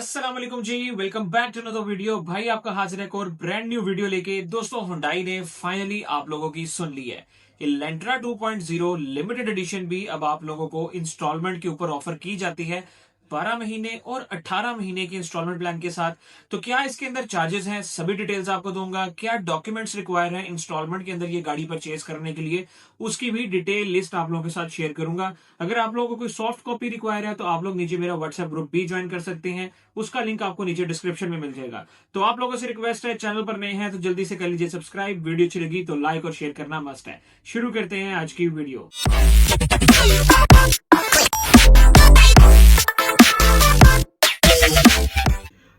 अस्सलाम वालेकुम जी, welcome back to another video. भाई आपका हाजिर है एक और ब्रांड न्यू वीडियो लेके। दोस्तों हुंडई ने फाइनली आप लोगों की सुन ली है। इलेंट्रा 2.0 लिमिटेड एडिशन भी अब आप लोगों को इंस्टॉलमेंट के ऊपर ऑफर की जाती है 12 महीने और 18 महीने के इंस्टॉलमेंट प्लान के साथ। तो क्या इसके अंदर चार्जेस हैं, सभी डिटेल्स आपको दूंगा। क्या डॉक्यूमेंट्स रिक्वायर हैं इंस्टॉलमेंट के अंदर ये गाड़ी परचेज करने के लिए, उसकी भी डिटेल लिस्ट आप लोगों के साथ शेयर करूंगा। अगर आप लोगों को कोई सॉफ्ट कॉपी रिक्वायर है तो आप लोग नीचे मेरा व्हाट्सएप ग्रुप भी ज्वाइन कर सकते हैं, उसका लिंक आपको नीचे डिस्क्रिप्शन में मिल जाएगा। तो आप लोगों से रिक्वेस्ट है, चैनल पर नए हैं तो जल्दी से कर लीजिए सब्सक्राइब। वीडियो अच्छी लगी तो लाइक और शेयर करना मस्ट है। शुरू करते हैं आज की वीडियो।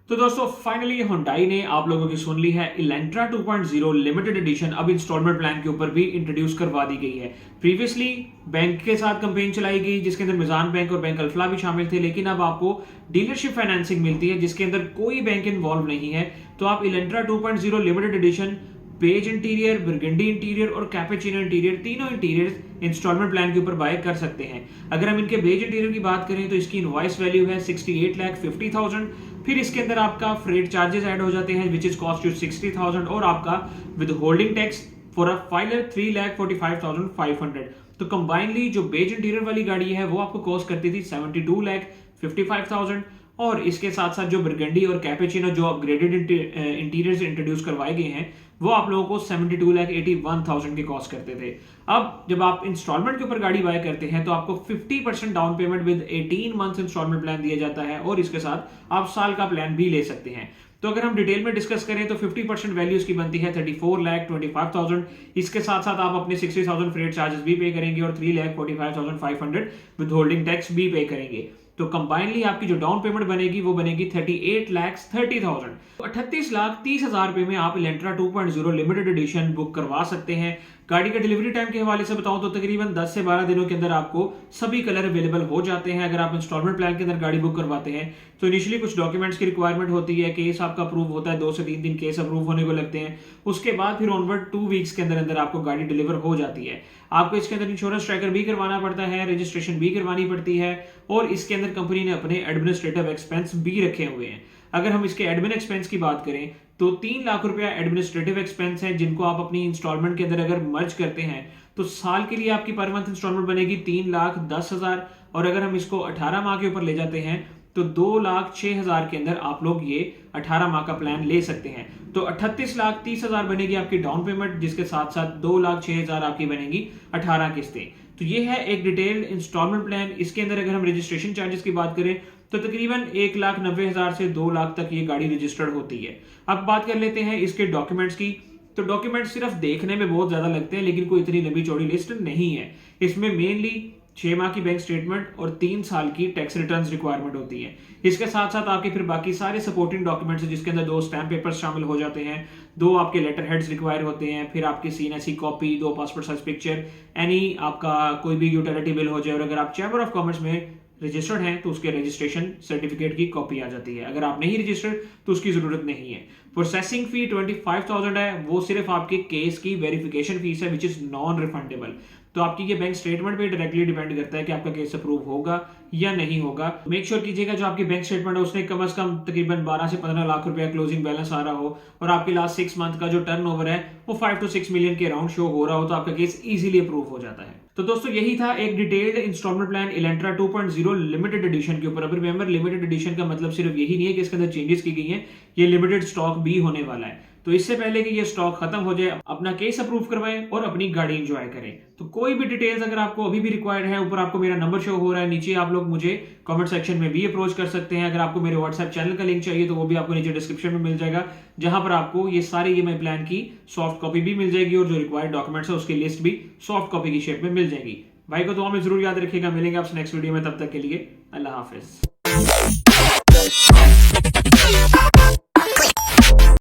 तो दोस्तों फाइनली हुंडई ने आप लोगों की सुन ली है। इलेंट्रा 2.0 लिमिटेड एडिशन अब इंस्टॉलमेंट प्लान के ऊपर भी इंट्रोड्यूस करवा दी गई है। प्रीवियसली बैंक के साथ कैंपेन चलाई गई जिसके अंदर मिजान बैंक और बैंक अल्फला भी शामिल थे, लेकिन अब आपको डीलरशिप फाइनेंसिंग मिलती है जिसके अंदर कोई बैंक इन्वॉल्व नहीं है। तो आप Elantra 2.0 limited edition beige interior, burgundy interior और कैपेचिनो इंटीरियर, तीनों इंटीरियर इंस्टॉलमेंट प्लान के ऊपर बाय कर सकते हैं। अगर हम इनके बेज इंटीरियर की बात करें तो इसकी इनवॉइस वैल्यू है 68,50,000। फिर इसके अंदर आपका फ्रेट चार्जेस ऐड हो जाते हैं विच इज कॉस्ट यू 60,000 और आपका with holding tax for a filer 3,45,500। तो कंबाइनली जो बेज इंटीरियर वाली गाड़ी है वो आपको कॉस्ट करती थी 72,55,000 और इसके साथ साथ जो बर्गंडी और कैपेचिनो जो अपग्रेडेड इंटीरियर इंट्रोड्यूस करवाए गए हैं वो आप लोगों को 72,81,000 की कॉस्ट करते थे। अब जब आप इंस्टॉलमेंट के ऊपर गाड़ी बाय करते हैं तो आपको 50% down payment with 18 months installment plan दिया जाता है और इसके साथ आप साल का प्लान भी ले सकते हैं। तो अगर हम डिटेल में डिस्कस करें तो 50% वैल्यू इसकी बनती है 34,25,000। इसके साथ साथ आप अपने 60,000 फ्रेट चार्जेस भी पे करेंगे और 3,45,500 विद होल्डिंग टैक्स भी पे करेंगे। तो कंबाइनली आपकी जो डाउन पेमेंट बनेगी वो बनेगी 38,30,000। 38,30,000 रुपए में आप इलेंट्रा 2.0 लिमिटेड एडिशन बुक करवा सकते हैं। गाड़ी का डिलीवरी टाइम के हवाले से बताऊं तो तकरीबन 10 से 12 दिनों के अंदर आपको सभी कलर अवेलेबल हो जाते हैं। अगर आप इंस्टॉलमेंट प्लान के अंदर गाड़ी बुक करवाते हैं तो इनिशियली कुछ डॉक्यूमेंट्स की रिक्वायरमेंट होती है, केस आपका अप्रूव होता है, 2 से 3 दिन केस अप्रूव होने को लगते हैं। उसके बाद फिर ऑनवर्ड 2 वीक्स के अंदर अंदर आपको गाड़ी डिलीवर हो जाती है। आपको इसके अंदर इंश्योरेंस ट्रैकर भी करवाना पड़ता है, रजिस्ट्रेशन भी करवानी पड़ती है और इसके अंदर कंपनी ने अपने एडमिनिस्ट्रेटिव एक्सपेंस भी रखे हुए हैं। अगर हम इसके एडमिन एक्सपेंस की बात करें तो 3 लाख रुपया एडमिनिस्ट्रेटिव एक्सपेंस है जिनको आप अपनी इंस्टॉलमेंट के अंदर अगर मर्ज करते हैं तो साल के लिए आपकी पर मंथ इंस्टॉलमेंट बनेगी 3,10,000 और अगर हम इसको 18 माह के ऊपर ले जाते हैं तो 2,06,000 के अंदर आप लोग ये 18 माह का प्लान ले सकते हैं। तो 38,30,000 बनेगी आपकी डाउन पेमेंट जिसके साथ साथ 2,06,000 आपकी बनेगी 18 किस्तें। तो ये है एक डिटेल इंस्टॉलमेंट प्लान। इसके अंदर अगर हम रजिस्ट्रेशन चार्जेस की बात करें तो तकरीबन 1,90,000 से 2 लाख तक ये गाड़ी रजिस्टर्ड होती है। अब बात कर लेते हैं इसके डॉक्यूमेंट्स की। तो डॉक्यूमेंट सिर्फ देखने में बहुत ज्यादा लगते हैं लेकिन कोई इतनी लंबी चौड़ी लिस्ट नहीं है। इसमें मेनली 6 माह की बैंक स्टेटमेंट और 3 साल की टैक्स रिटर्न्स रिक्वायरमेंट होती है। इसके साथ साथ आपके फिर बाकी सारे सपोर्टिंग डॉक्यूमेंट्स जिसके अंदर 2 स्टैम्प पेपर्स शामिल हो जाते हैं, 2 आपके लेटर हेड्स रिक्वायर होते हैं, फिर आपकी CNSE copy, 2 passport size picture, any आपका कोई भी यूटिलिटी बिल हो जाए और अगर आप चैम्बर ऑफ कॉमर्स में रजिस्टर्ड हैं तो उसके रजिस्ट्रेशन सर्टिफिकेट की कॉपी आ जाती है। अगर आप नहीं रजिस्टर्ड तो उसकी जरूरत नहीं है। प्रोसेसिंग फी 25,000 है, वो सिर्फ आपके केस की वेरिफिकेशन फीस है विच इज नॉन रिफंडेबल। तो आपकी ये बैंक स्टेटमेंट पे डायरेक्टली डिपेंड करता है कि आपका केस अप्रूव होगा या नहीं होगा। मेक श्योर कीजिएगा जो आपकी बैंक स्टेटमेंट है उसने कम से कम तकरीबन 12 से 15 लाख रुपया क्लोजिंग बैलेंस आ रहा हो और आपके लास्ट 6 मंथ का जो टर्नओवर है वो 5 to 6 मिलियन के अराउंड शो हो रहा हो तो आपका केस इजीली अप्रूव हो जाता है। तो दोस्तों यही था एक detailed installment plan Elantra 2.0 limited edition के ऊपर। अब रिमेंबर लिमिटेड एडिशन का मतलब सिर्फ यही नहीं है कि इसके अंदर चेंजेस की गई हैं, ये लिमिटेड स्टॉक भी होने वाला है। तो इससे पहले कि ये स्टॉक खत्म हो जाए अपना केस अप्रूव करवाएं और अपनी गाड़ी एंजॉय करें। तो कोई भी डिटेल्स अगर आपको अभी भी रिक्वायर्ड है, ऊपर आपको मेरा नंबर शो हो रहा है, नीचे आप लोग मुझे कमेंट सेक्शन में भी अप्रोच कर सकते हैं। अगर आपको मेरे व्हाट्सएप चैनल का लिंक चाहिए तो वो भी आपको नीचे डिस्क्रिप्शन में मिल जाएगा, जहां पर आपको ये सारे EMI प्लान की सॉफ्ट कॉपी भी मिल जाएगी और जो रिक्वायर्ड डॉक्यूमेंट्स है उसकी लिस्ट भी सॉफ्ट कॉपी की शेप में मिल जाएगी। भाई को दुआ में जरूर याद रखिएगा। मिलेंगे आपसे नेक्स्ट वीडियो में, तब तक के लिए अल्लाह हाफिज।